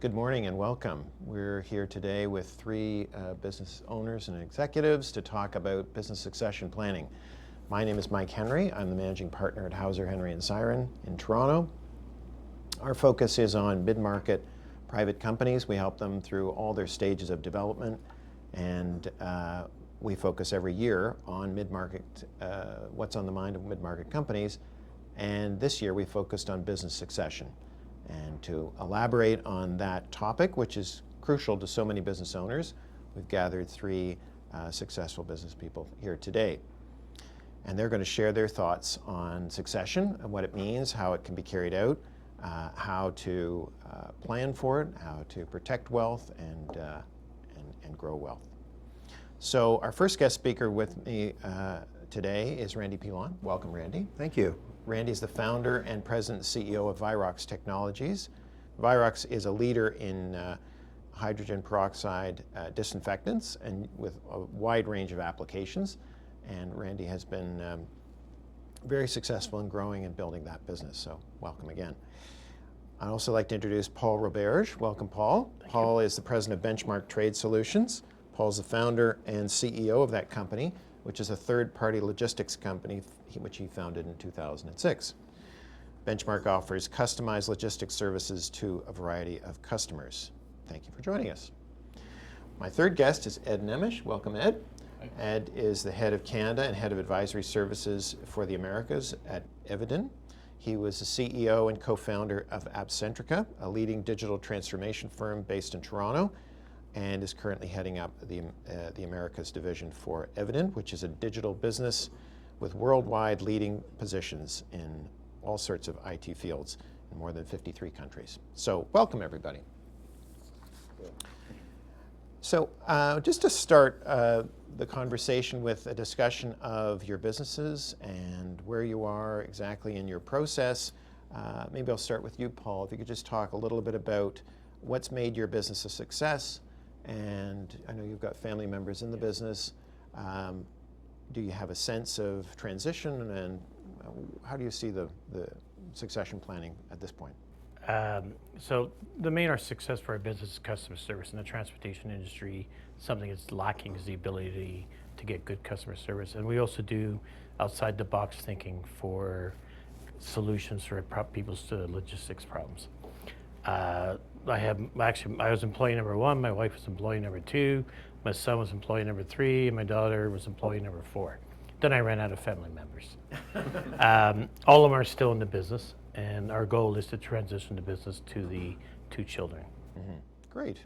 Good morning and welcome. We're here today with three business owners and executives to talk about business succession planning. My name is Mike Henry. I'm the managing partner at Hauser, Henry Syron in Toronto. Our focus is on mid-market private companies. We help them through all their stages of development, and we focus every year on mid-market, what's on the mind of mid-market companies, and this year we focused on business succession. And to elaborate on that topic, which is crucial to so many business owners, we've gathered three successful business people here today. And they're going to share their thoughts on succession and what it means, how it can be carried out, how to plan for it, how to protect wealth and grow wealth. So our first guest speaker with me today is Randy Pilon. Welcome, Randy. Thank you. Randy is the founder and president and CEO of Virox Technologies. Virox is a leader in hydrogen peroxide disinfectants and with a wide range of applications. And Randy has been very successful in growing and building that business. So welcome again. I'd also like to introduce Paul Roberge. Welcome, Paul. Paul is the president of Benchmark Trade Solutions. Paul's the founder and CEO of that company, which is a third-party logistics company which he founded in 2006. Benchmark offers customized logistics services to a variety of customers. Thank you for joining us. My third guest is Ed Nemish. Welcome, Ed. Ed is the head of Canada and head of advisory services for the Americas at Eviden. He was the CEO and co-founder of Abcentrica, a leading digital transformation firm based in Toronto, and is currently heading up the Americas division for Eviden, which is a digital business with worldwide leading positions in all sorts of IT fields in more than 53 countries. So welcome, everybody. So just to start the conversation with a discussion of your businesses and where you are exactly in your process, maybe I'll start with you, Paul. If you could just talk a little bit about what's made your business a success. And I know you've got family members in the business. Do you have a sense of transition, and how do you see the succession planning at this point? So the main success for our business is customer service. In the transportation industry, something that's lacking is the ability to get good customer service. And we also do outside the box thinking for solutions for people's logistics problems. I was employee number one, my wife was employee number two, my son was employee number three, and my daughter was employee number four. Then I ran out of family members. All of them are still in the business, and our goal is to transition the business to the two children. Mm-hmm. Great.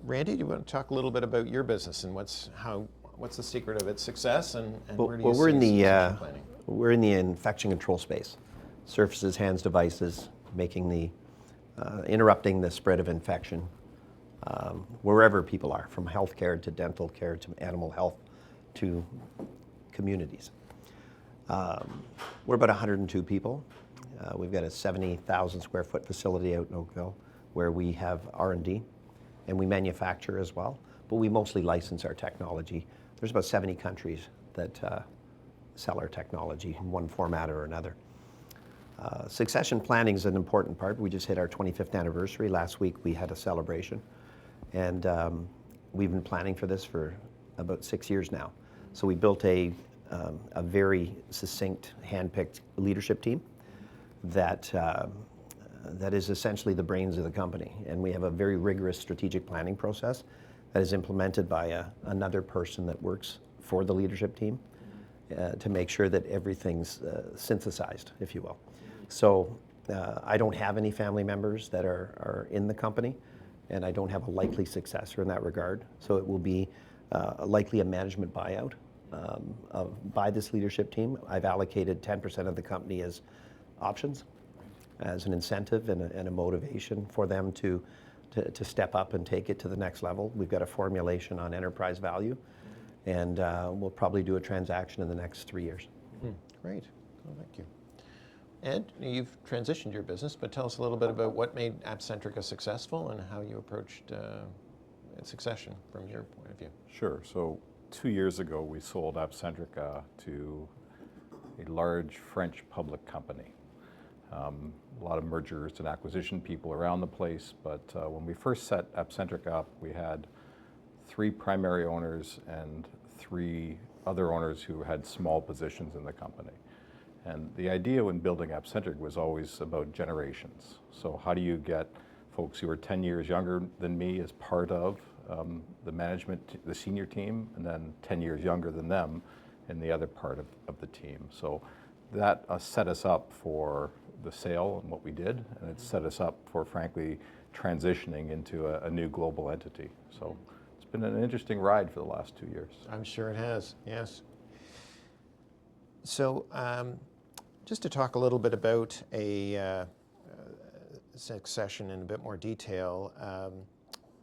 Randy, do you want to talk a little bit about your business and what's the secret of its success and where do you see succession planning? We're in the infection control space. Surfaces, hands, devices, making the interrupting the spread of infection wherever people are, from healthcare to dental care to animal health to communities. We're about 102 people. We've got a 70,000 square foot facility out in Oakville where we have R&D and we manufacture as well, but we mostly license our technology. There's about 70 countries that sell our technology in one format or another. Succession planning is an important part. We just hit our 25th anniversary. Last week we had a celebration, and we've been planning for this for about 6 years now. So we built a very succinct, hand-picked leadership team that is essentially the brains of the company. And we have a very rigorous strategic planning process that is implemented by another person that works for the leadership team to make sure that everything's synthesized, if you will. So I don't have any family members that are in the company, and I don't have a likely successor in that regard. So it will be likely a management buyout by this leadership team. I've allocated 10% of the company as options, as an incentive and a motivation for them to step up and take it to the next level. We've got a formulation on enterprise value, and we'll probably do a transaction in the next 3 years. Great. Well, thank you. Ed, you've transitioned your business, but tell us a little bit about what made Abcentrica successful and how you approached succession from your point of view. Sure. So 2 years ago, we sold Abcentrica to a large French public company. A lot of mergers and acquisition people around the place, but when we first set AppCentric up, we had 3 primary owners and 3 other owners who had small positions in the company. And the idea when building AppCentric was always about generations. So how do you get folks who are 10 years younger than me as part of the management, the senior team, and then 10 years younger than them in the other part of the team. So that set us up for the sale and what we did, and it set us up for, frankly, transitioning into a new global entity. So it's been an interesting ride for the last 2 years. I'm sure it has, yes. So just to talk a little bit about a succession in a bit more detail,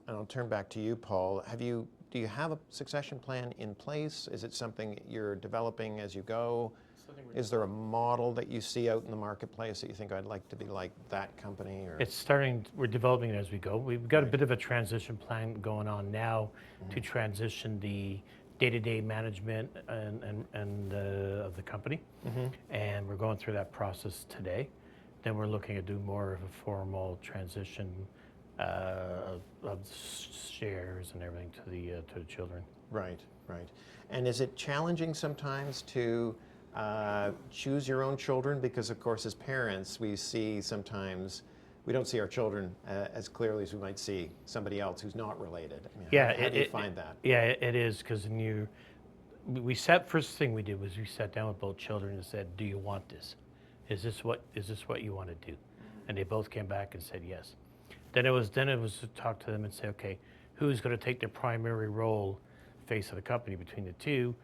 and I'll turn back to you, Paul. Do you have a succession plan in place? Is it something you're developing as you go? Is there a model that you see out in the marketplace that you think I'd like to be like that company? Or? It's starting, we're developing it as we go. We've got a bit of a transition plan going on now to transition the day-to-day management and of the company. And we're going through that process today. Then we're looking at do more of a formal transition of shares and everything to the children. Right, right. And is it challenging sometimes to choose your own children? Because of course, as parents, we see sometimes, we don't see our children as clearly as we might see somebody else who's not related. I mean, Yeah, how do you find that? Yeah, it is, because first thing we did was we sat down with both children and said, do you want this? Is this what you want to do? And they both came back and said yes. Then it was to talk to them and say, okay, who's going to take their primary role, face of the company between the two?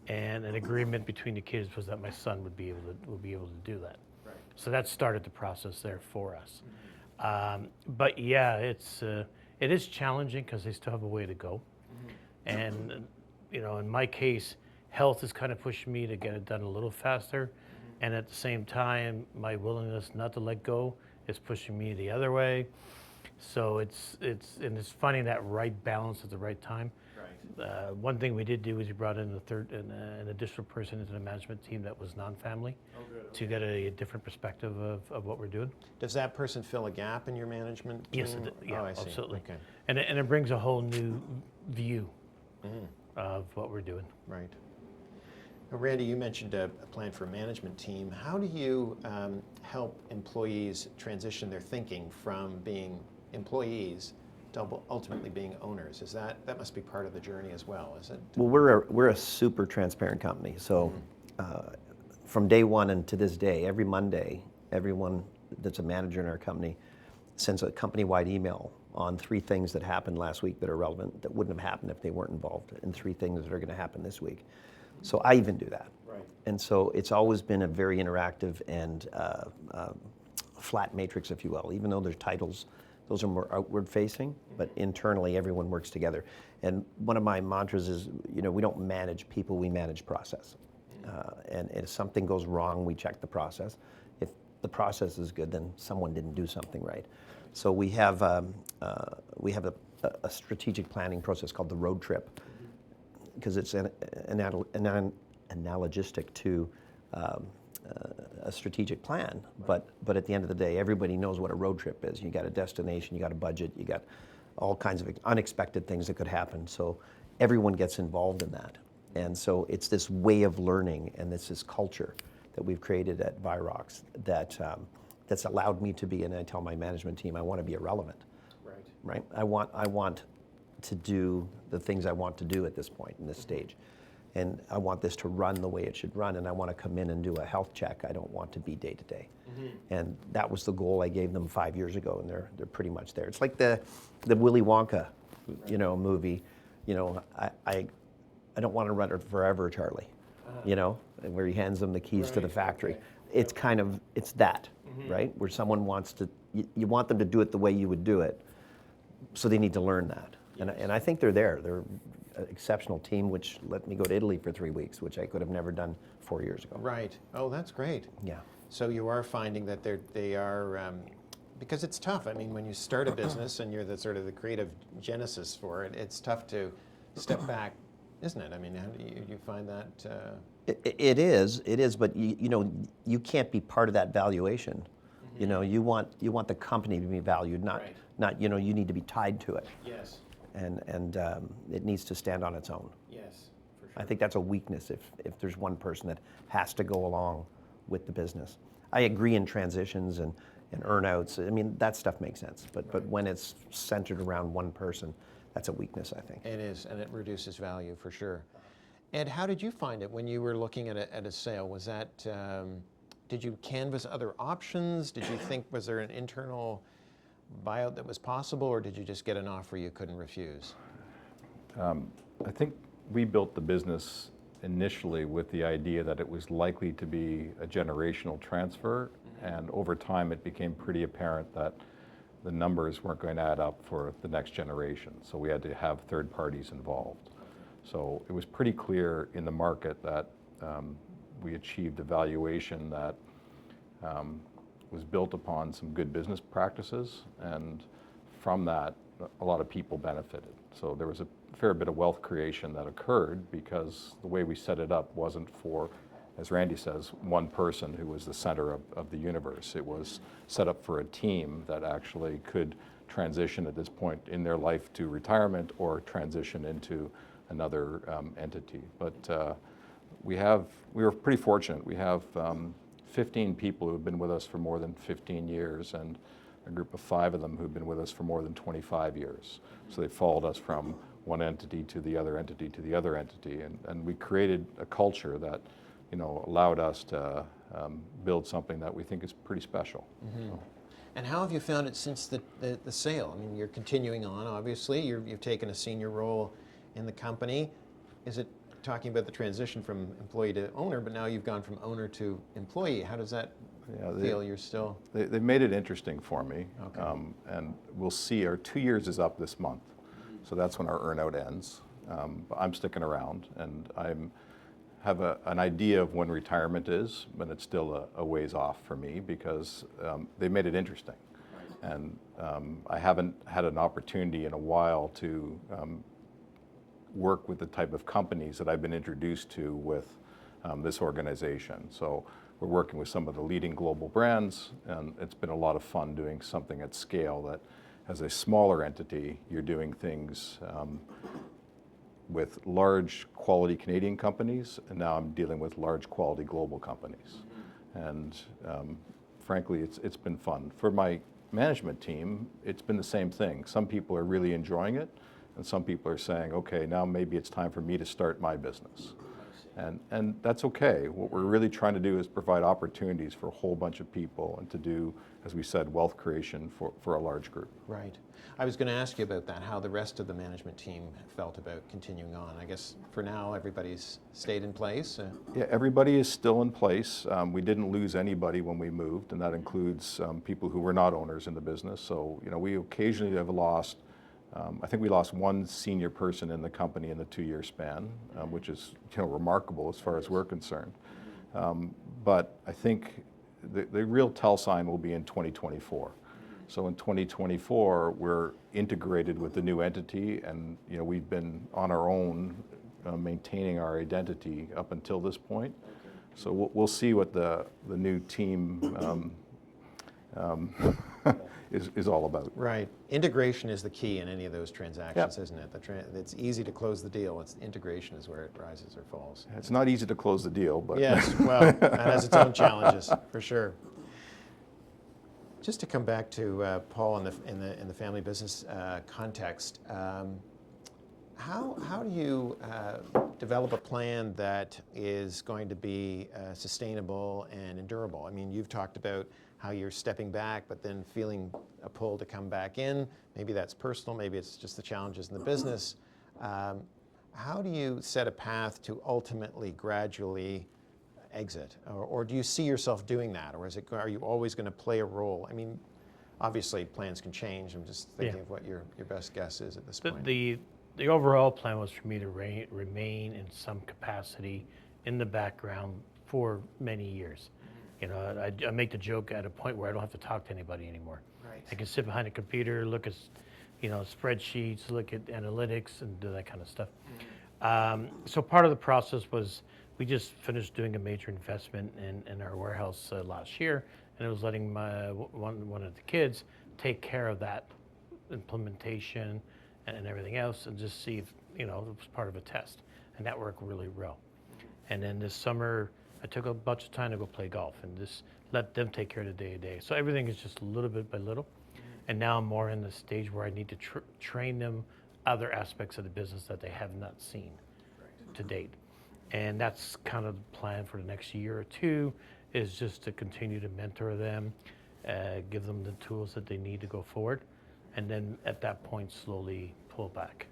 And an agreement between the kids was that my son would be able to do that. Right. So that started the process there for us. But yeah, it is challenging because they still have a way to go. And in my case, health is kind of pushing me to get it done a little faster. And at the same time, my willingness not to let go is pushing me the other way. So it's finding that right balance at the right time. Right. One thing we did do is we brought in an additional person into the management team that was non-family to get a different perspective of what we're doing. Does that person fill a gap in your management team? Yes, yeah, I see. absolutely. Okay. And it brings a whole new view of what we're doing. Right. Now, Randy, you mentioned a plan for a management team. How do you help employees transition their thinking from being employees to ultimately being owners? That must be part of the journey as well, is it? Well, we're a super transparent company. So from day one and to this day, every Monday, everyone that's a manager in our company sends a company-wide email on 3 things that happened last week that are relevant, that wouldn't have happened if they weren't involved, and 3 things that are going to happen this week. So I even do that. Right. And so it's always been a very interactive and flat matrix, if you will. Even though there's titles, those are more outward facing, but internally everyone works together. And one of my mantras is, we don't manage people, we manage process. And if something goes wrong, we check the process. If the process is good, then someone didn't do something right. So we have a strategic planning process called the road trip, because it's analogistic to a strategic plan, but at the end of the day, everybody knows what a road trip is. You got a destination, you got a budget, you got all kinds of unexpected things that could happen. So everyone gets involved in that, and so it's this way of learning and this culture that we've created at Virox that's allowed me to be. And I tell my management team, I want to be irrelevant. Right. I want to do the things I want to do at this point in this stage. And I want this to run the way it should run, and I want to come in and do a health check. I don't want to be day to day. And that was the goal I gave them 5 years ago, and they're pretty much there. It's like the Willy Wonka, movie. I don't want to run it forever, Charlie. Where he hands them the keys to the factory. Okay. It's that, right? Where someone wants to, you want them to do it the way you would do it, so they need to learn that. And I think they're there. They're an exceptional team, which let me go to Italy for 3 weeks, which I could have never done 4 years ago. Right. Oh, that's great. Yeah. So you are finding that they are, because it's tough. I mean, when you start a business and you're the sort of the creative genesis for it, it's tough to step back, isn't it? I mean, how do you find that? It is, but you can't be part of that valuation You know, you want the company to be valued, not you know, you need to be tied to it. Yes. And it needs to stand on its own. Yes, for sure. I think that's a weakness if there's one person that has to go along with the business. I agree in transitions and earnouts. I mean, that stuff makes sense. But when it's centered around one person, that's a weakness, I think. It is, and it reduces value for sure. Ed, how did you find it when you were looking at a sale? Was that, did you canvass other options? Did you think, was there an internal buyout that was possible, or did you just get an offer you couldn't refuse? I think we built the business initially with the idea that it was likely to be a generational transfer, and over time it became pretty apparent that the numbers weren't going to add up for the next generation, so we had to have third parties involved. So it was pretty clear in the market that we achieved a valuation that was built upon some good business practices, and from that a lot of people benefited. So there was a fair bit of wealth creation that occurred because the way we set it up wasn't for, as Randy says, one person who was the center of the universe. It was set up for a team that actually could transition at this point in their life to retirement or transition into another entity. But we were pretty fortunate. We have 15 people who have been with us for more than 15 years, and a group of 5 of them who've been with us for more than 25 years. So they followed us from one entity to the other entity to the other entity, and we created a culture that, you know, allowed us to build something that we think is pretty special. Mm-hmm. So. And how have you found it since the sale? I mean, you're continuing on, obviously. You've taken a senior role in the company. Is it talking about the transition from employee to owner, but now you've gone from owner to employee? How does that feel? You're still... They made it interesting for me. Okay. And we'll see, our 2 years is up this month. So that's when our earnout ends. But I'm sticking around, and I have an idea of when retirement is, but it's still a ways off for me because they made it interesting. And I haven't had an opportunity in a while to work with the type of companies that I've been introduced to with this organization. So we're working with some of the leading global brands, and it's been a lot of fun doing something at scale that, as a smaller entity, you're doing things with large quality Canadian companies, and now I'm dealing with large quality global companies. And frankly, it's been fun. For my management team, it's been the same thing. Some people are really enjoying it, and some people are saying, okay, now maybe it's time for me to start my business. And that's okay. What we're really trying to do is provide opportunities for a whole bunch of people and to do, as we said, wealth creation for a large group. Right. I was going to ask you about that, how the rest of the management team felt about continuing on. I guess for now, everybody's stayed in place. Yeah, everybody is still in place. We didn't lose anybody when we moved, and that includes people who were not owners in the business. So, you know, we occasionally have lost, I think we lost one senior person in the company in the 2-year span, which is, you know, remarkable as far as we're concerned. But I think the real tell sign will be in 2024. So in 2024, we're integrated with the new entity, and, you know, we've been on our own maintaining our identity up until this point. So we'll see what the new team is all about. Right. Integration is the key in any of those transactions, isn't it? It's easy to close the deal. Integration is where it rises or falls. It's not easy to close the deal, but... Yes, well, that has its own challenges, for sure. Just to come back to Paul in the family business context, how do you develop a plan that is going to be sustainable and endurable? I mean, you've talked about how you're stepping back, but then feeling a pull to come back in. Maybe that's personal, maybe it's just the challenges in the business. How do you set a path to ultimately, gradually exit? Or do you see yourself doing that? Or are you always going to play a role? I mean, obviously plans can change. I'm just thinking of what your best guess is at this point. The overall plan was for me to remain in some capacity in the background for many years. You know, I make the joke at a point where I don't have to talk to anybody anymore. Right. I can sit behind a computer, look at, you know, spreadsheets, look at analytics, and do that kind of stuff. So part of the process was we just finished doing a major investment in our warehouse last year, and it was letting one of the kids take care of that implementation and everything else, and just see if, it was part of a test, and that worked really well. And then this summer, I took a bunch of time to go play golf and just let them take care of the day-to-day. So everything is just a little bit by little. And now I'm more in the stage where I need to train them other aspects of the business that they have not seen to date. And that's kind of the plan for the next year or two, is just to continue to mentor them, give them the tools that they need to go forward, and then at that point slowly pull back.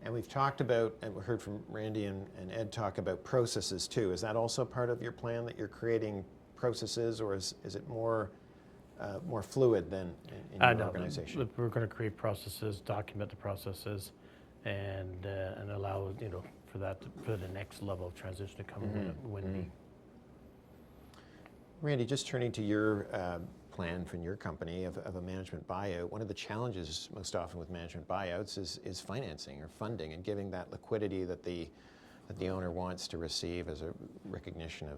And we've talked about, and we heard from Randy and Ed talk about processes too. Is that also part of your plan, that you're creating processes, or is it more fluid than in your No, organization? we're going to create processes, document the processes, and allow for the next level of transition to come when need. Randy, just turning to your plan from your company of a management buyout, one of the challenges most often with management buyouts is financing or funding, and giving that liquidity that the owner wants to receive as a recognition of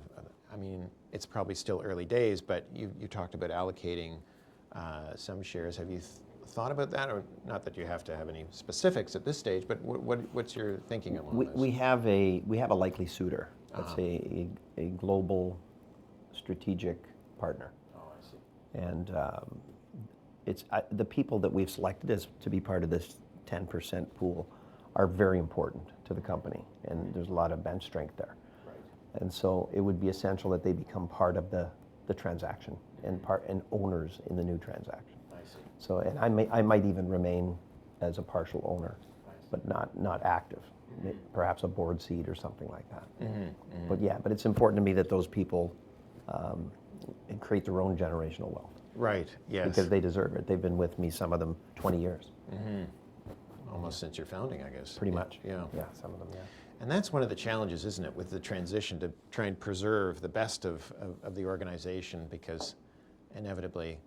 I mean, it's probably still early days, but you talked about allocating some shares. Have you thought about that, or not that you have to have any specifics at this stage, but what's your thinking along those? We have a likely suitor. That's a global strategic partner. Oh, I see. And it's the people that we've selected as to be part of this 10% pool are very important to the company, and there's a lot of bench strength there. Right. And so it would be essential that they become part of the transaction and owners in the new transaction. I see. So, and I might even remain as a partial owner, but not active. Perhaps a board seat or something like that. But yeah, but it's important to me that those people create their own generational wealth. Right, yes. Because they deserve it. They've been with me, some of them, 20 years. Almost since your founding, I guess. Pretty much. Yeah. Yeah, some of them, yeah. And that's one of the challenges, isn't it, with the transition, to try and preserve the best of the organization, because inevitably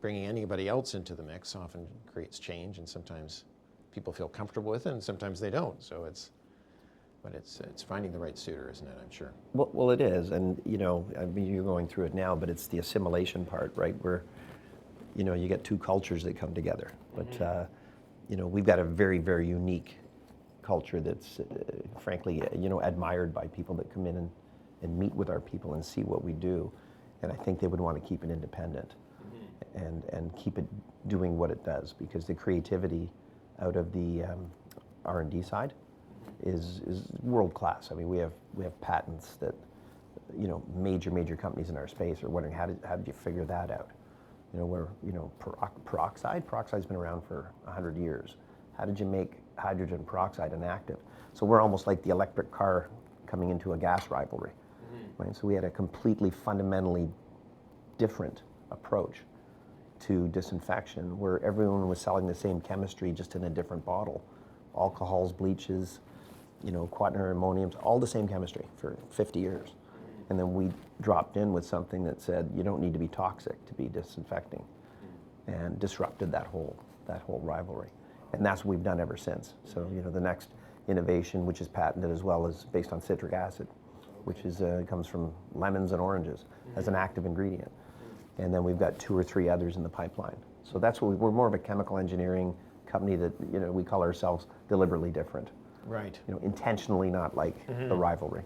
bringing anybody else into the mix often creates change, and sometimes people feel comfortable with it and sometimes they don't. So it's finding the right suitor, isn't it, I'm sure. Well, it is, and I mean, you're going through it now, but it's the assimilation part, right? Where, you get two cultures that come together. But, we've got a very, very unique culture that's, frankly, admired by people that come in and meet with our people and see what we do. And I think they would want to keep it independent and keep it doing what it does, because the creativity out of the R&D side is world class. I mean, we have patents that, major companies in our space are wondering, how did you figure that out? Peroxide's been around for 100 years. How did you make hydrogen peroxide inactive? So we're almost like the electric car coming into a gas rivalry, right? So we had a completely fundamentally different approach to disinfection, where everyone was selling the same chemistry, just in a different bottle. Alcohols, bleaches, quaternary ammoniums, all the same chemistry for 50 years. And then we dropped in with something that said, you don't need to be toxic to be disinfecting, and disrupted that whole rivalry. And that's what we've done ever since. So, the next innovation, which is patented as well, is based on citric acid, which comes from lemons and oranges as an active ingredient. And then we've got 2 or 3 others in the pipeline. So that's what we're more of a chemical engineering company that, we call ourselves deliberately different. Right. Intentionally not like the rivalry.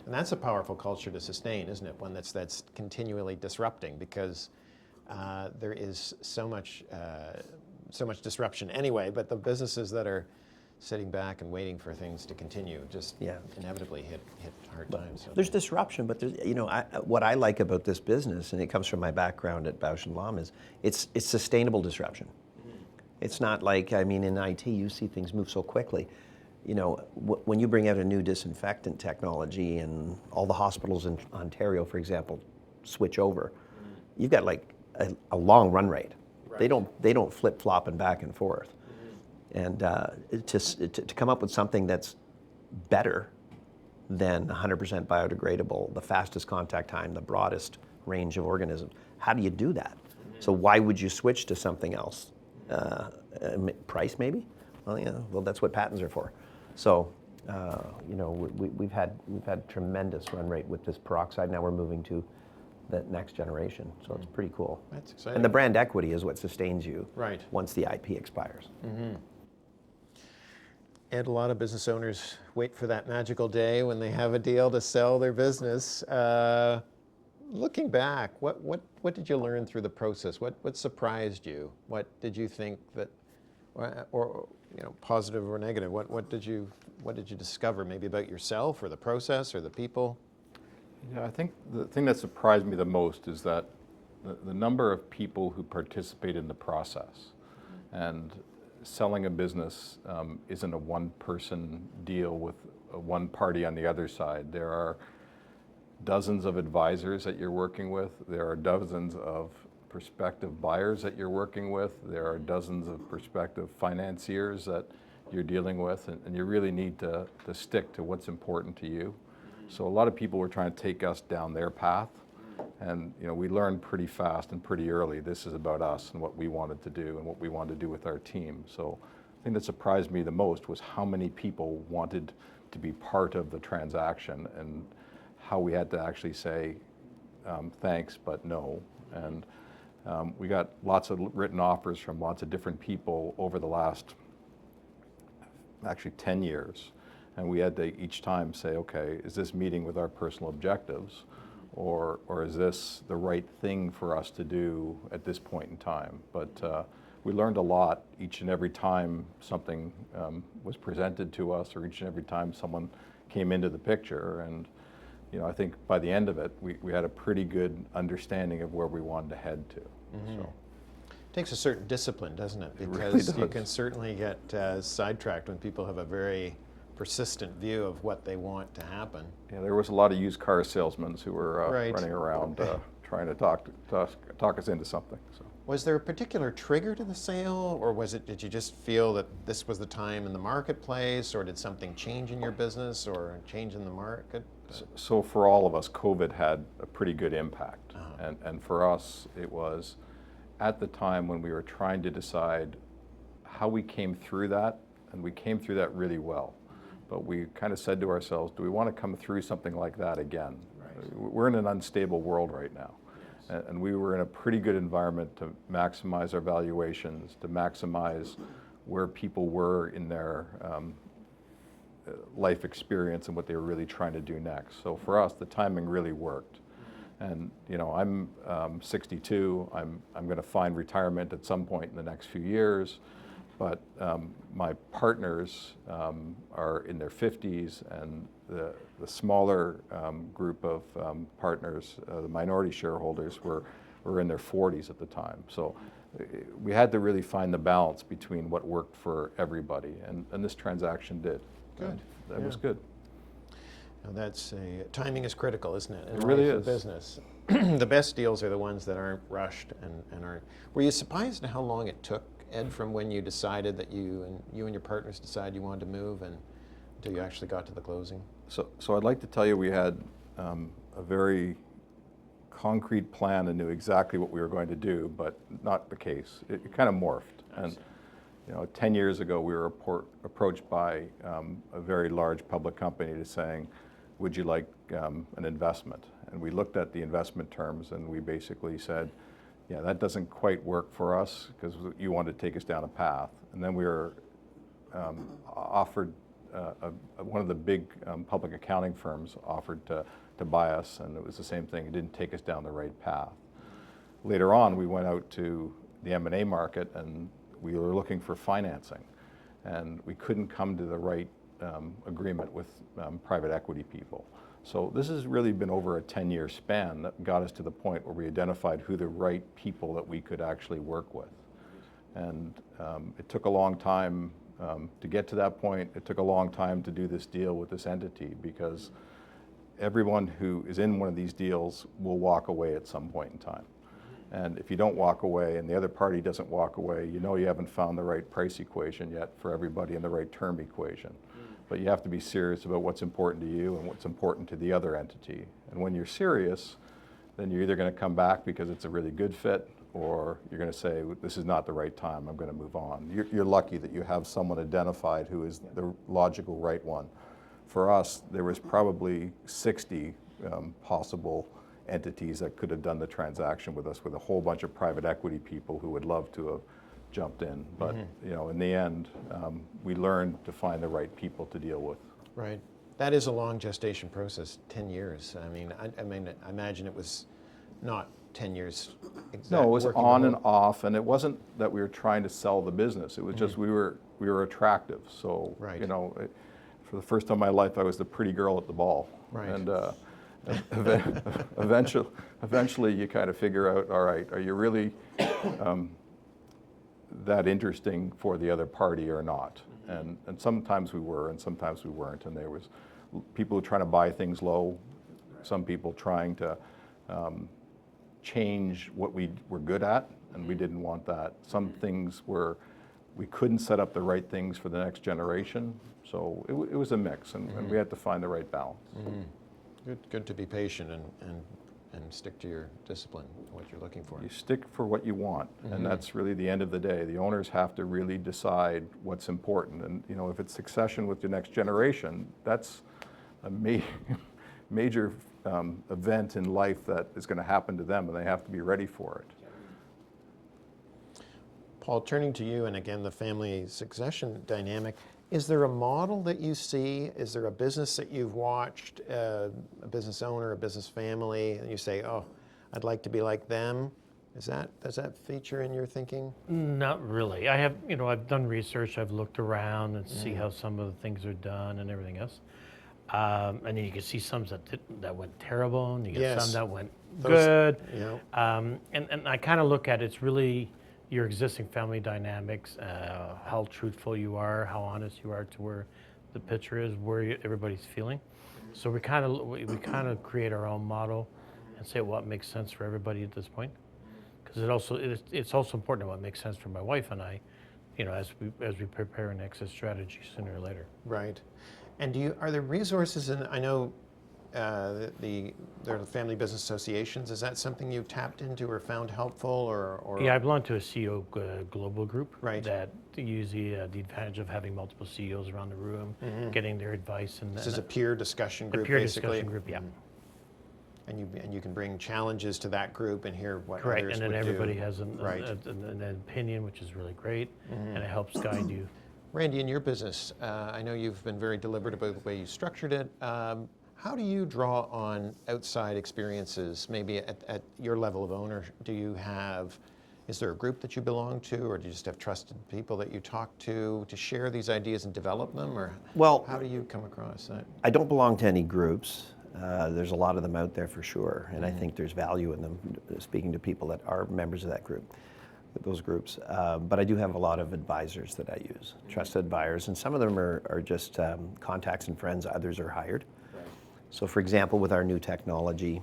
And that's a powerful culture to sustain, isn't it? One that's continually disrupting, because there is so much disruption anyway, but the businesses that are sitting back and waiting for things to continue just inevitably hit hard times. So. There's disruption, but there's, what I like about this business, and it comes from my background at Bausch & Lomb, is it's sustainable disruption. It's not like, in IT, you see things move so quickly. When you bring out a new disinfectant technology and all the hospitals in Ontario, for example, switch over, you've got like a long run rate. Right. They don't flip flop and back and forth. And to come up with something that's better than 100% biodegradable, the fastest contact time, the broadest range of organisms, how do you do that? So why would you switch to something else? Price maybe? Well, that's what patents are for. So We've had tremendous run rate with this peroxide. Now we're moving to the next generation, so it's pretty cool. That's exciting. And the brand equity is what sustains you Right. once the IP expires. And a lot of business owners wait for that magical day when they have a deal to sell their business. Looking back, what did you learn through the process? What surprised you? What did you think that, or positive or negative? What did you discover maybe about yourself or the process or the people? Yeah, I think the thing that surprised me the most is that the number of people who participate in the process. And selling a business isn't a one-person deal with one party on the other side. There are dozens of advisors that you're working with. There are dozens of prospective buyers that you're working with. There are dozens of prospective financiers that you're dealing with, and you really need to stick to what's important to you. So a lot of people were trying to take us down their path, and we learned pretty fast and pretty early this is about us and what we wanted to do and what we wanted to do with our team. So the thing that surprised me the most was how many people wanted to be part of the transaction and how we had to actually say thanks but no. And we got lots of written offers from lots of different people over the last actually 10 years. And we had to each time say, okay, is this meeting with our personal objectives? Or is this the right thing for us to do at this point in time? But we learned a lot each and every time something was presented to us, or each and every time someone came into the picture. And I think by the end of it, we had a pretty good understanding of where we wanted to head to. So. It takes a certain discipline, doesn't it? It Because really does. you can certainly get sidetracked when people have a very persistent view of what they want to happen. Yeah, there was a lot of used car salesmen who were Right. running around trying to talk us into something. So. Was there a particular trigger to the sale, or did you just feel that this was the time in the marketplace, or did something change in your business or a change in the market? So for all of us, COVID had a pretty good impact. And for us, it was at the time when we were trying to decide how we came through that, and we came through that really well. But we kind of said to ourselves, do we want to come through something like that again? Right. We're in an unstable world right now. Yes. And we were in a pretty good environment to maximize our valuations, to maximize where people were in their life experience and what they were really trying to do next. So for us, the timing really worked. And I'm 62. I'm going to find retirement at some point in the next few years. But my partners are in their 50s, and the smaller group of partners, the minority shareholders, were in their 40s at the time. So we had to really find the balance between what worked for everybody, and this transaction did. Good. That was good. Now timing is critical, isn't it? It really life and is. Business. The best deals are the ones that aren't rushed and aren't. Were you surprised at how long it took, Ed, from when you decided that you and your partners decided you wanted to move and until you actually got to the closing? So I'd like to tell you we had a very concrete plan and knew exactly what we were going to do, but not the case. It kind of morphed. And 10 years ago, we were approached by a very large public company to saying, would you like an investment? And we looked at the investment terms, and we basically said, yeah, that doesn't quite work for us because you want to take us down a path. And then we were offered, one of the big public accounting firms offered to buy us, and it was the same thing. It didn't take us down the right path. Later on, we went out to the M&A market, and we were looking for financing. And we couldn't come to the right agreement with private equity people. So this has really been over a 10-year span that got us to the point where we identified who the right people that we could actually work with. And it took a long time to get to that point. It took a long time to do this deal with this entity, because everyone who is in one of these deals will walk away at some point in time. And if you don't walk away and the other party doesn't walk away, you haven't found the right price equation yet for everybody and the right term equation. But you have to be serious about what's important to you and what's important to the other entity. And when you're serious, then you're either going to come back because it's a really good fit, or you're going to say, this is not the right time, I'm going to move on. You're lucky that you have someone identified who is the logical right one. for us, there was probably 60 possible entities that could have done the transaction with us, with a whole bunch of private equity people who would love to have jumped in. But you know, in the end, we learned to find the right people to deal with. Right. That is a long gestation process, 10 years. I mean, I imagine it was not 10 years exactly. No, it was on and off, and it wasn't that we were trying to sell the business. It was just we were attractive. So, Right. you know, for the first time in my life, I was the pretty girl at the ball. Right. And eventually you kind of figure out, all right, are you really that interesting for the other party or not? And sometimes we were, and sometimes we weren't. And there was people trying to buy things low, some people trying to change what we were good at, and we didn't want that. Some things were, we couldn't set up the right things for the next generation. So it was a mix, and we had to find the right balance. Good to be patient and stick to your discipline, what you're looking for. You stick for what you want, and that's really the end of the day. The owners have to really decide what's important. And you know, if it's succession with the next generation, that's a major event in life that is going to happen to them, and they have to be ready for it. Paul, turning to you, and again, the family succession dynamic, is there a model that you see? Is there a business that you've watched, a business owner, a business family, and you say, oh, I'd like to be like them? Does that feature in your thinking? Not really. I have, you know, I've done research. I've looked around and see how some of the things are done and everything else. And then you can see some that went terrible, and you get some that went good. And I kind of look at it's really your existing family dynamics, how truthful you are, how honest you are to where the picture is, where everybody's feeling. So we kind of create our own model and say what makes sense for everybody at this point. Because it's also important what makes sense for my wife and I, you know, as we prepare an exit strategy sooner or later. Right. And are there resources, and I know there are family business associations, is that something you've tapped into or found helpful, or? Yeah, I belong to a CEO global group that use the advantage of having multiple CEOs around the room, getting their advice. And this is a peer discussion group, discussion group, yeah. And you can bring challenges to that group and hear what Correct, others and then would everybody do. has an opinion, which is really great, and it helps guide you. Randy, in your business, I know you've been very deliberate about the way you structured it. How do you draw on outside experiences, maybe at your level of owner? Is there a group that you belong to, or do you just have trusted people that you talk to share these ideas and develop them, or how do you come across that? I don't belong to any groups. There's a lot of them out there for sure, and I think there's value in them, speaking to people that are members of that group, those groups. But I do have a lot of advisors that I use, trusted advisors, and some of them are just contacts and friends, others are hired. So for example, with our new technology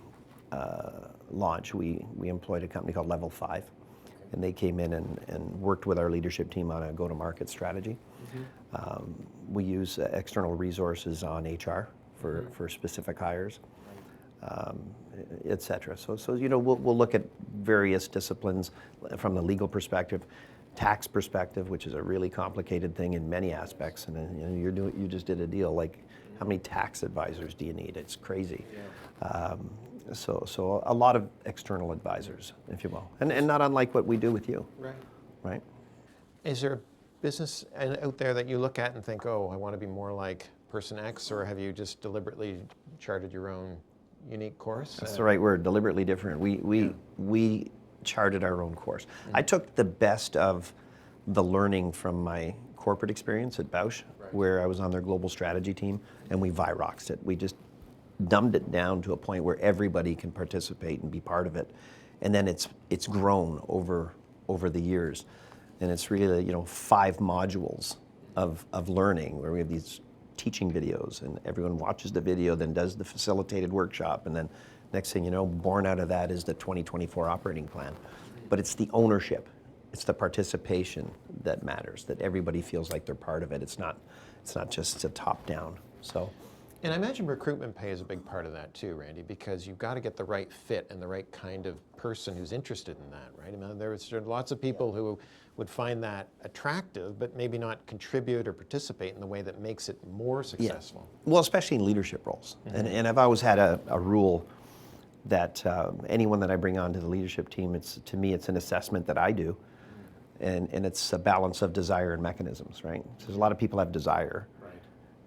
launch, we employed a company called Level 5, and they came in and worked with our leadership team on a go-to-market strategy. We use external resources on HR for specific hires, et cetera. So you know, we'll look at various disciplines from the legal perspective, tax perspective, which is a really complicated thing in many aspects. And then, you know, you just did a deal, like how many tax advisors do you need? It's crazy. So a lot of external advisors, if you will, and not unlike what we do with you. Right. Is there a business out there that you look at and think, oh, I want to be more like person X, or have you just deliberately charted your own unique course? That's the right word, deliberately different. We charted our own course. I took the best of the learning from my corporate experience at Bausch, where I was on their global strategy team, and we Viroxed it. We just dumbed it down to a point where everybody can participate and be part of it. And then it's grown over the years. And it's really, you know, 5 modules of learning, where we have these teaching videos, and everyone watches the video, then does the facilitated workshop, and then next thing you know, born out of that is the 2024 operating plan. But it's the ownership, it's the participation that matters, that everybody feels like they're part of it. It's not just a top down. So And I imagine recruitment pay is a big part of that too, Randy, because you've got to get the right fit and the right kind of person who's interested in that, right? I mean, there's lots of people who would find that attractive, but maybe not contribute or participate in the way that makes it more successful. Well, especially in leadership roles. And I've always had a rule that anyone that I bring onto the leadership team, to me, it's an assessment that I do. And it's a balance of desire and mechanisms, right? So there's a lot of people have desire.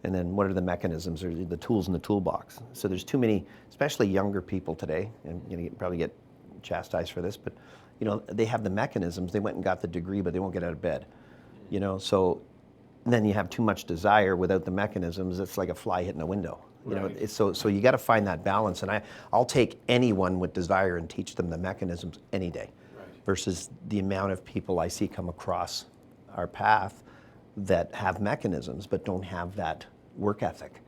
And then what are the mechanisms or the tools in the toolbox? So there's too many, especially younger people today, and you probably get chastised for this, but they have the mechanisms. They went and got the degree, but they won't get out of bed. So then you have too much desire without the mechanisms. It's like a fly hitting a window. So you got to find that balance. And I'll take anyone with desire and teach them the mechanisms any day, versus the amount of people I see come across our path that have mechanisms but don't have that work ethic.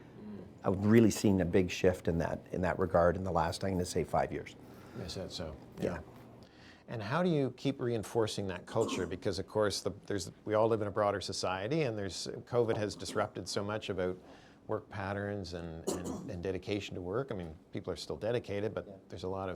I've really seen a big shift in that regard in the last, I'm going to say, 5 years. Is that so? Yeah. And how do you keep reinforcing that culture? Because of course, we all live in a broader society, and COVID has disrupted so much about work patterns and dedication to work. I mean, people are still dedicated, but there's a lot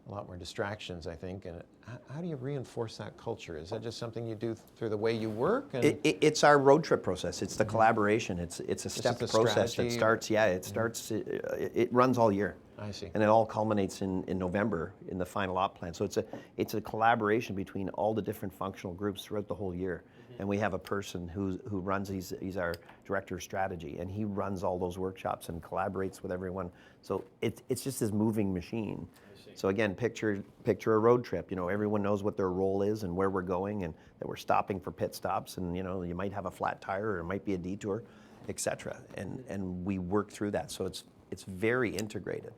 more distractions, I think. And how do you reinforce that culture? Is that just something you do through the way you work? And It's our road trip process. It's the collaboration. It's a stepped process strategy? that starts. Yeah, it starts. It runs all year. I see. And it all culminates in November in the final op plan. So it's a collaboration between all the different functional groups throughout the whole year. And we have a person who runs. He's our director of strategy, and he runs all those workshops and collaborates with everyone. So it's just this moving machine. So again, picture a road trip. Everyone knows what their role is and where we're going, and that we're stopping for pit stops, and you might have a flat tire or it might be a detour, etc. And we work through that. So it's very integrated,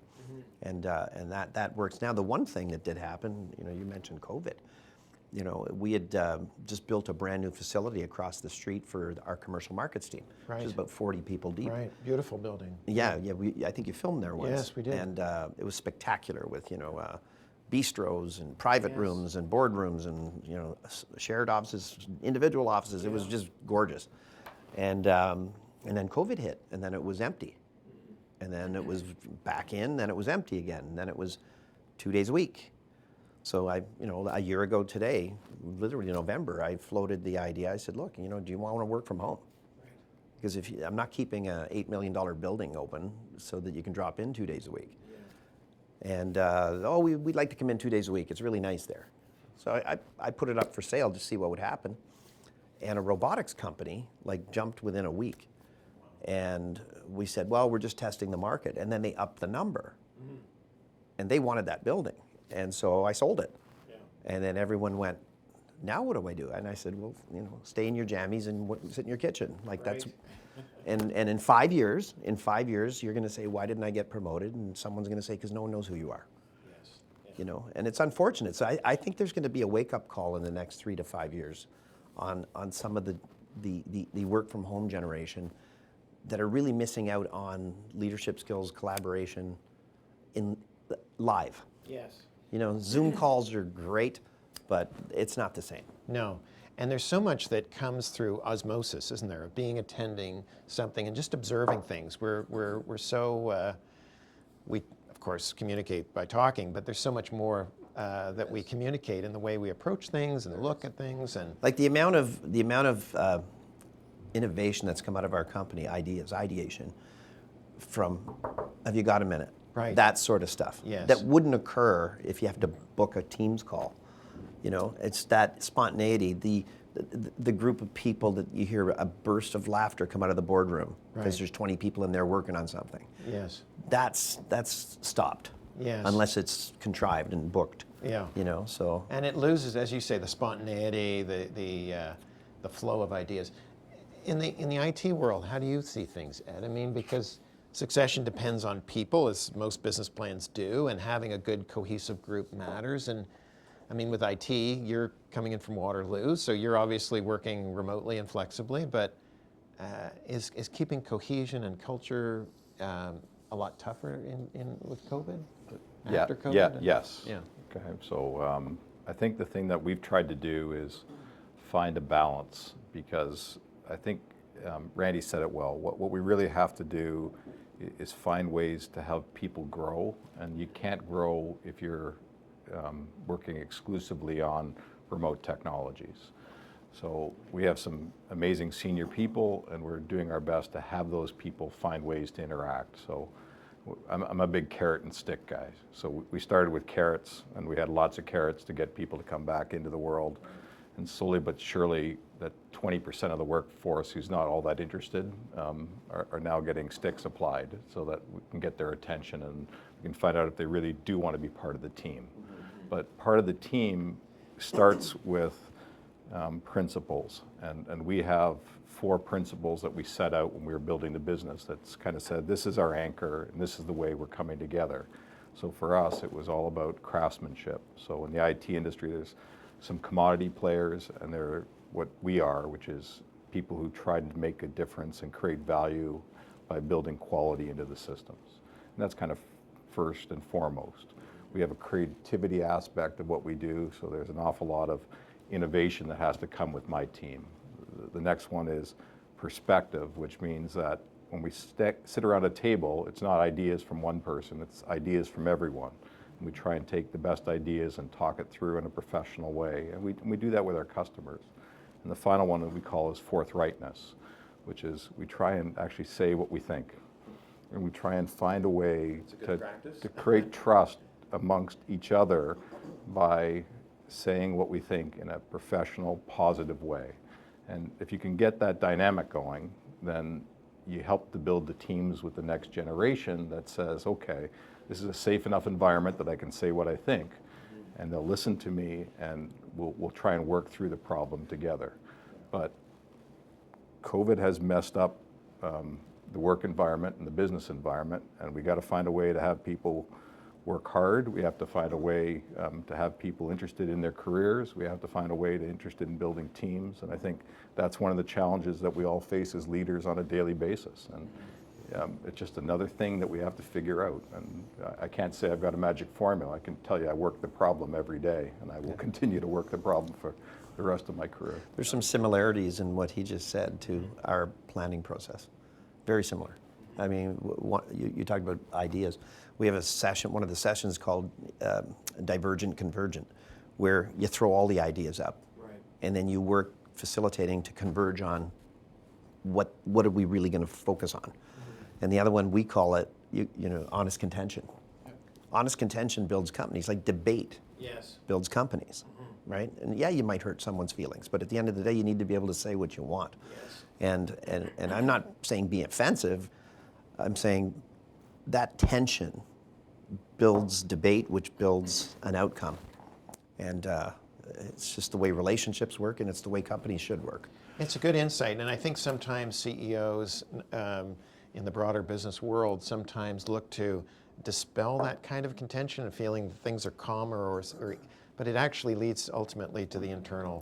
and that works. Now the one thing that did happen, you mentioned COVID. We had just built a brand new facility across the street for our commercial markets team, which is about 40 people deep. Right, beautiful building. Yeah. I think you filmed there once. Yes, we did. And it was spectacular with bistros and private rooms and boardrooms and shared offices, individual offices. It was just gorgeous. And then COVID hit, and then it was empty, and then it was back in, then it was empty again, and then it was 2 days a week. So a year ago today, literally in November, I floated the idea. I said, look, do you want to work from home? Because I'm not keeping a $8 million building open so that you can drop in 2 days a week. And we'd like to come in 2 days a week. It's really nice there. So I put it up for sale to see what would happen. And a robotics company jumped within a week. And we said, well, we're just testing the market. And then they upped the number. And they wanted that building. And so I sold it. And then everyone went, now what do I do? And I said, well, stay in your jammies and sit in your kitchen. That's, and in 5 years, you're going to say, why didn't I get promoted? And someone's going to say, because no one knows who you are. And it's unfortunate. So I think there's going to be a wake-up call in the next 3 to 5 years on some of the work from home generation that are really missing out on leadership skills, collaboration in live. Yes. Zoom calls are great, but it's not the same. No. And there's so much that comes through osmosis, isn't there? Of attending something and just observing things. We're so we of course communicate by talking, but there's so much more that we communicate in the way we approach things and look at things, and the amount of innovation that's come out of our company, ideation, from have you got a minute? Right. That sort of stuff. Yes. That wouldn't occur if you have to book a Teams call. It's that spontaneity, the group of people that you hear a burst of laughter come out of the boardroom because there's 20 people in there working on something. Yes. That's stopped. Yes. Unless it's contrived and booked. Yeah. So. And it loses, as you say, the spontaneity, the flow of ideas. In the IT world, how do you see things, Ed? I mean, because succession depends on people, as most business plans do, and having a good cohesive group matters. And I mean, with IT, you're coming in from Waterloo, so you're obviously working remotely and flexibly, but is keeping cohesion and culture a lot tougher with COVID? After COVID? Yes. Yeah. Okay. So I think the thing that we've tried to do is find a balance, because I think Randy said it well. What we really have to do is find ways to help people grow, and you can't grow if you're working exclusively on remote technologies. So we have some amazing senior people, and we're doing our best to have those people find ways to interact. So I'm a big carrot and stick guy. So we started with carrots, and we had lots of carrots to get people to come back into the world. And slowly but surely, that 20% of the workforce who's not all that interested are now getting sticks applied so that we can get their attention and we can find out if they really do want to be part of the team. But part of the team starts with principles, and we have 4 principles that we set out when we were building the business that's kind of said, this is our anchor and this is the way we're coming together. So for us, it was all about craftsmanship. So in the IT industry, there's some commodity players, and they're what we are, which is people who try to make a difference and create value by building quality into the systems. And that's kind of first and foremost. We have a creativity aspect of what we do, so there's an awful lot of innovation that has to come with my team. The next one is perspective, which means that when we sit around a table, it's not ideas from one person, it's ideas from everyone. And we try and take the best ideas and talk it through in a professional way, and we do that with our customers. And the final one that we call is forthrightness, which is we try and actually say what we think. And we try and find a way to create trust amongst each other by saying what we think in a professional, positive way. And if you can get that dynamic going, then you help to build the teams with the next generation that says, okay, this is a safe enough environment that I can say what I think, and they'll listen to me, and we'll try and work through the problem together. But COVID has messed up the work environment and the business environment, and we got to find a way to have people work hard. We have to find a way to have people interested in their careers. We have to find a way to interested in building teams, and I think that's one of the challenges that we all face as leaders on a daily basis. And it's just another thing that we have to figure out. And I can't say I've got a magic formula. I can tell you I work the problem every day, and I will continue to work the problem for the rest of my career. There's some similarities in what he just said to our planning process. Very similar. I mean, you talked about ideas. We have a session, one of the sessions called Divergent Convergent, where you throw all the ideas up, and then you work facilitating to converge on what are we really going to focus on. And the other one, we call it, honest contention. Honest contention builds companies, like debate builds companies, right? And yeah, you might hurt someone's feelings, but at the end of the day, you need to be able to say what you want. And I'm not saying be offensive, I'm saying that tension builds debate, which builds an outcome. And it's just the way relationships work, and it's the way companies should work. It's a good insight, and I think sometimes CEOs in the broader business world sometimes look to dispel that kind of contention and feeling that things are calmer, but it actually leads ultimately to the internal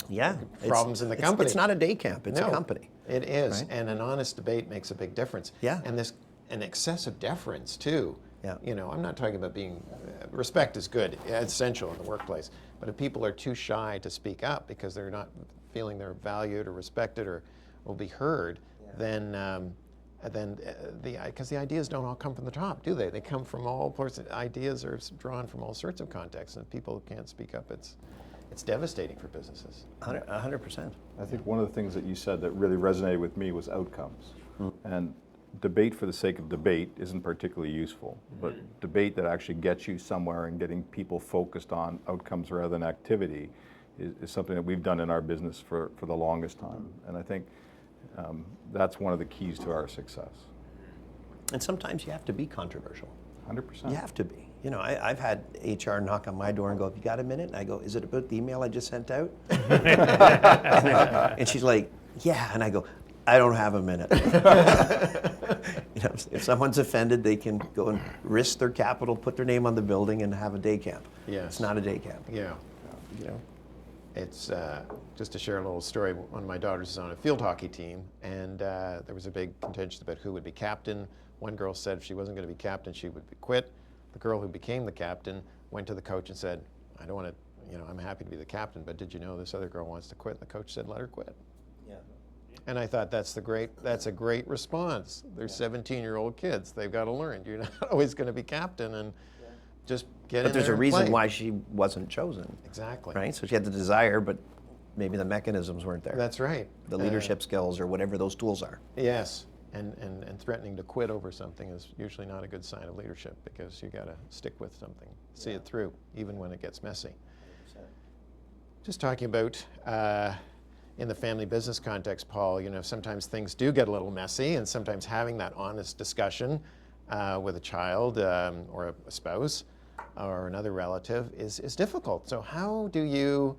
problems in the company. It's not a day camp, it's a company. It is, right? And an honest debate makes a big difference. Yeah. And an excessive deference too. Yeah. I'm not talking about being, respect is good, it's essential in the workplace, but if people are too shy to speak up because they're not feeling they're valued or respected or will be heard, then because the ideas don't all come from the top, do they? They come from all sorts of ideas are drawn from all sorts of contexts, and if people can't speak up, it's devastating for businesses. 100%. I think one of the things that you said that really resonated with me was outcomes. And debate for the sake of debate isn't particularly useful, but debate that actually gets you somewhere and getting people focused on outcomes rather than activity is something that we've done in our business for the longest time. And I think that's one of the keys to our success. And sometimes you have to be controversial. 100%. You have to be. I've had HR knock on my door and go, "Have you got a minute?" And I go, "Is it about the email I just sent out?" and she's like, "Yeah." And I go, "I don't have a minute." If someone's offended, they can go and risk their capital, put their name on the building, and have a day camp. Yes. It's not a day camp. Yeah. It's just to share a little story. One of my daughters is on a field hockey team, and there was a big contention about who would be captain. One girl said if she wasn't going to be captain, she would quit. The girl who became the captain went to the coach and said, "I don't want to, I'm happy to be the captain, but did you know this other girl wants to quit?" And the coach said, "Let her quit." And I thought that's a great response. They're 17-year-old kids. They've got to learn. You're not always going to be captain, and just get in But there's there a and reason play. why she wasn't chosen, Exactly. right? So she had the desire, but maybe the mechanisms weren't there. That's right. The leadership skills or whatever those tools are. Yes, and threatening to quit over something is usually not a good sign of leadership, because you got to stick with something, see it through, even when it gets messy. Just talking about in the family business context, Paul, sometimes things do get a little messy, and sometimes having that honest discussion with a child or a spouse or another relative is difficult. So how do you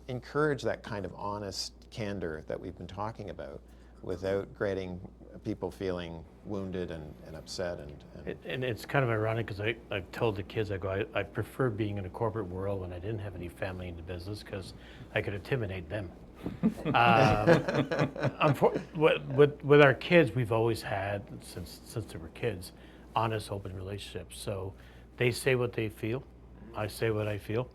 encourage that kind of honest candor that we've been talking about without getting people feeling wounded and upset? And it's kind of ironic, because I told the kids, I prefer being in a corporate world when I didn't have any family in the business, because I could intimidate them. With our kids, we've always had, since they were kids, honest, open relationships. So they say what they feel, I say what I feel,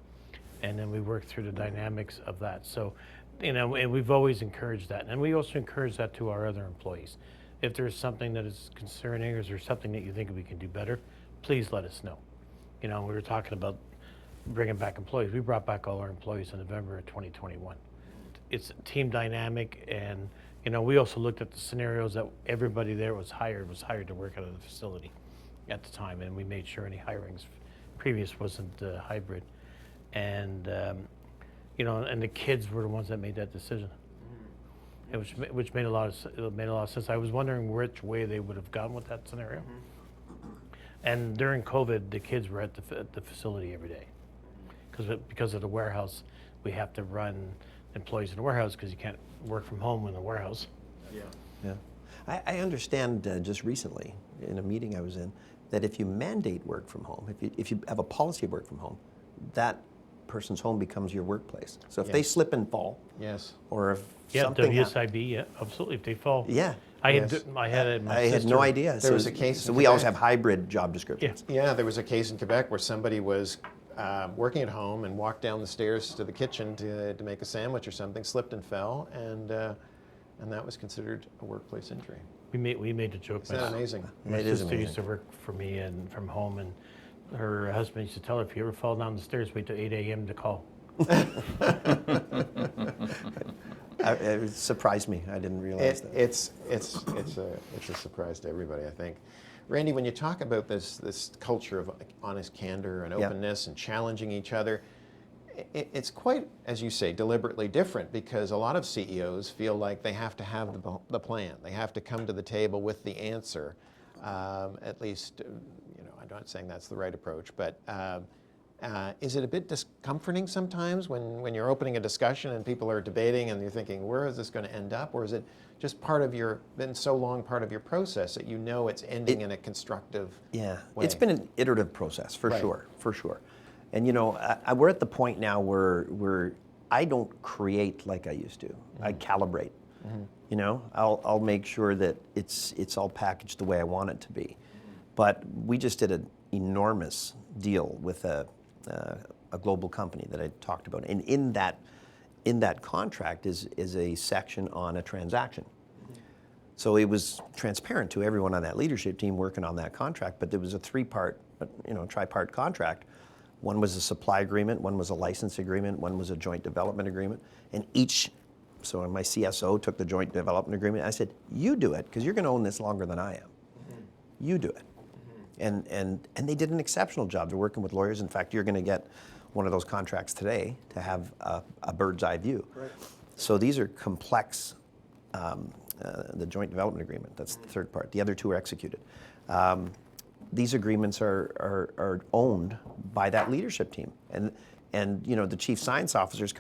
and then we work through the dynamics of that. So, and we've always encouraged that, and we also encourage that to our other employees. If there's something that is concerning, or is there something that you think we can do better, please let us know. We were talking about bringing back employees. We brought back all our employees in November of 2021. It's team dynamic, and we also looked at the scenarios that everybody there was hired to work out of the facility at the time, and we made sure any hirings previous wasn't hybrid, and and the kids were the ones that made that decision, which made a lot of sense. I was wondering which way they would have gone with that scenario. And during COVID, the kids were at the facility every day, because of the warehouse. We have to run employees in the warehouse, because you can't work from home in the warehouse. Yeah. I understand just recently in a meeting I was in that if you mandate work from home, if you have a policy of work from home, that person's home becomes your workplace. So if they slip and fall, Yes. or if something WSIB, absolutely. If they fall, yeah. I Yes. had my I had sister- no idea. There was a case So in we always Quebec. have hybrid job descriptions. Yeah, there was a case in Quebec where somebody was working at home and walked down the stairs to the kitchen to make a sandwich or something, slipped and fell, and that was considered a workplace injury. We made the joke. Isn't that amazing? My It is sister used amazing. to work for me and from home, and her husband used to tell her, if you ever fall down the stairs, wait till 8 a.m. to call. It surprised me. I didn't realize that. It's a surprise to everybody, I think. Randy, when you talk about this culture of honest candor and openness and challenging each other, it's quite, as you say, deliberately different, because a lot of CEOs feel like they have to have the plan. They have to come to the table with the answer. At least, I'm not saying that's the right approach, but is it a bit discomforting sometimes when you're opening a discussion and people are debating and you're thinking, where is this going to end up? Or is it just been so long part of your process that it's ending in a constructive way? It's been an iterative process, for sure. And we're at the point now where I don't create like I used to. Mm-hmm. I calibrate. Mm-hmm. I'll make sure that it's all packaged the way I want it to be. But we just did an enormous deal with a global company that I talked about, and in that contract is a section on a transaction. Mm-hmm. So it was transparent to everyone on that leadership team working on that contract, but there was a tripart contract. One was a supply agreement, one was a license agreement, one was a joint development agreement, and so my CSO took the joint development agreement. I said, you do it, because you're going to own this longer than I am. Mm-hmm. You do it. Mm-hmm. And they did an exceptional job. They're working with lawyers. In fact, you're going to get one of those contracts today to have a bird's eye view. Right. So these are complex, the joint development agreement, that's the third part. The other two are executed. These agreements are owned by that leadership team, and the chief science officers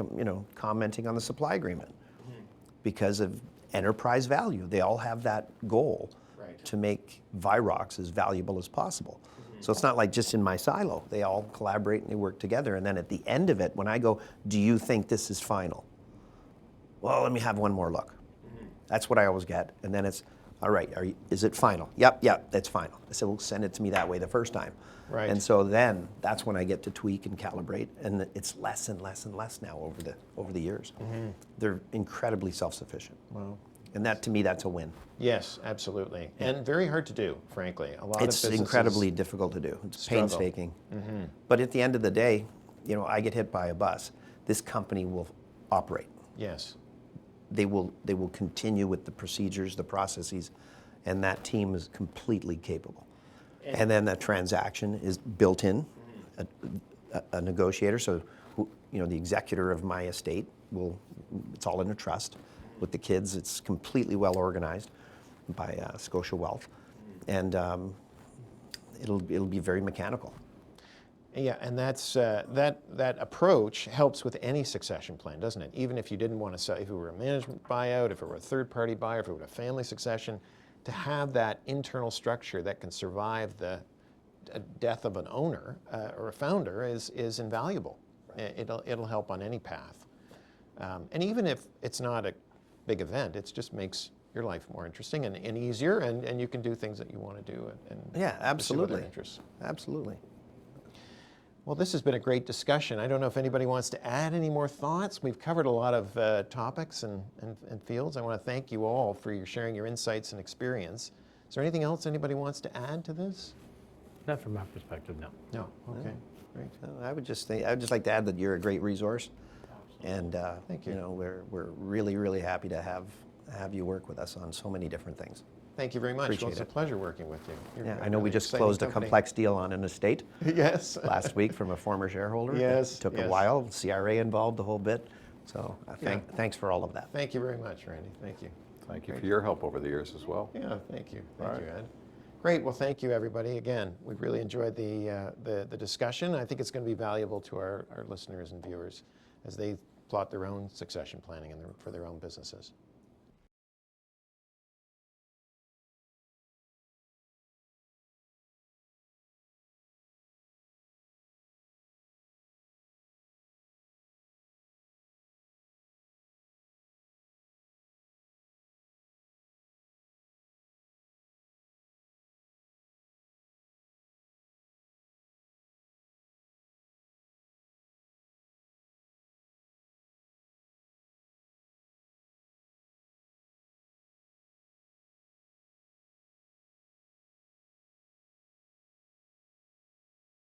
commenting on the supply agreement because of enterprise value. They all have that goal to make Virox as valuable as possible. Mm-hmm. So it's not like just in my silo. They all collaborate and they work together. And then at the end of it, when I go, do you think this is final? Well, let me have one more look. Mm-hmm. That's what I always get. And then it's, all right, is it final? Yep, that's final. I said, well, send it to me that way the first time. Right. And so then that's when I get to tweak and calibrate, and it's less and less and less now over the years. They're incredibly self-sufficient. Wow. And that, to me, that's a win. Yes, absolutely. And very hard to do, frankly. A lot It's of businesses incredibly difficult to do. It's struggle. painstaking. But at the end of the day, you know, I get hit by a bus. This company will operate. Yes. They will continue with the procedures, the processes, and that team is completely capable. And then that transaction is built in, a negotiator. So, you know, the executor of my estate it's all in a trust. With the kids, it's completely well organized by Scotia Wealth, and it'll be very mechanical. Yeah, and that's that approach helps with any succession plan, doesn't it? Even if you didn't want to sell, if it were a management buyout, if it were a third-party buyer, if it were a family succession, to have that internal structure that can survive the death of an owner or a founder is invaluable. Right. It'll help on any path, and even if it's not a big event, it just makes your life more interesting and easier, and you can do things that you want to do and Yeah, absolutely. interests. Absolutely. Well, this has been a great discussion. I don't know if anybody wants to add any more thoughts. We've covered a lot of topics and fields. I want to thank you all for sharing your insights and experience. Is there anything else anybody wants to add to this? Not from my perspective, no. No. Okay. Great. I would just like to add that you're a great resource, and Thank you. you know, we're really happy to have you work with us on so many different things. Thank you very much. Appreciate well, it's a it. pleasure working with you. You're Yeah, a I know we really just exciting closed a company. complex deal on an estate Yes. last week from a former shareholder. Yes, It took yes. a while, CRA involved the whole bit. So thanks for all of that. Thank you very much, Randy. Thank you. Thank you for your help over the years as well. Yeah, thank you. All Thank you, right. Ed. Great. Well, thank you, everybody. Again, we really enjoyed the discussion. I think it's going to be valuable to our listeners and viewers as they plot their own succession planning for their own businesses.